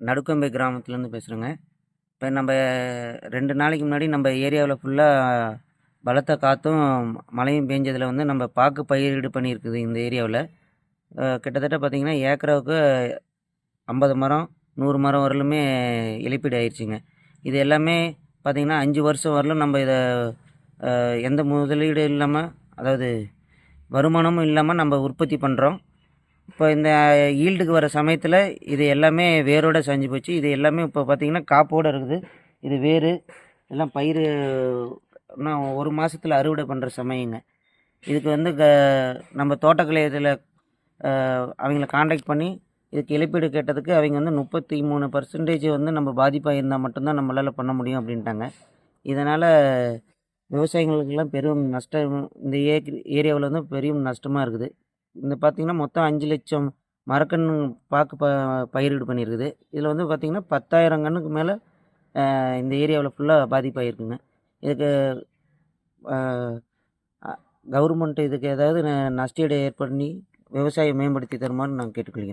நடுக்கம்பை கிராமத்துலேருந்து பேசுகிறேங்க. இப்போ நம்ம 2 நாளைக்கு முன்னாடி நம்ம ஏரியாவில் ஃபுல்லாக பலத்த காற்றும் மழையும் பேஞ்சதில் வந்து நம்ம பாக்கு பயிரிடு பண்ணியிருக்குது இந்த ஏரியாவில். கிட்டத்தட்ட பார்த்திங்கன்னா ஏக்கராவுக்கு 50 மரம் 100 மரம் வரலுமே இழப்பீடு ஆயிடுச்சுங்க. இது எல்லாமே பார்த்திங்கன்னா 5 வருஷம் வரலும் நம்ம இதை எந்த முதலீடு இல்லாமல், அதாவது வருமானமும் இல்லாமல் நம்ம உற்பத்தி பண்ணுறோம். இப்போ இந்த ஈல்டுக்கு வர சமயத்தில் இது எல்லாமே வேரோட சாஞ்சு போச்சு. இது எல்லாமே இப்போ பார்த்திங்கன்னா காப்போடு இருக்குது. இது வேர் எல்லாம் பயிர் இன்னும் 1 மாதத்தில் அறுவடை பண்ணுற சமயங்க. இதுக்கு வந்து நம்ம தோட்டக்கலை இதில் அவங்கள காண்டாக்ட் பண்ணி இதுக்கு இழப்பீடு கேட்டதுக்கு அவங்க வந்து 33% வந்து நம்ம பாதிப்பாக இருந்தால் மட்டும்தான் நம்மளால் பண்ண முடியும் அப்படின்ட்டாங்க. இதனால் விவசாயிகளுக்கெல்லாம் பெரும் நஷ்டம் இந்த ஏரியாவில் வந்து பெரும் நஷ்டமாக இருக்குது. இந்த பார்த்திங்கன்னா மொத்தம் 5 லட்சம் மரக்கன்று பாக்கு பயிரிடு பண்ணியிருக்குது. இதில் வந்து பார்த்திங்கன்னா 10,000 கன்றுக்கு மேலே இந்த ஏரியாவில் ஃபுல்லாக பாதிப்பாகிருக்குங்க. இதுக்கு கவர்மெண்ட் இதுக்கு ஏதாவது நஷ்டஈடு ஏற்பண்ணி விவசாயம் மேம்படுத்தி தருமாறு நான் கேட்டுக்கொள்கிறேன்.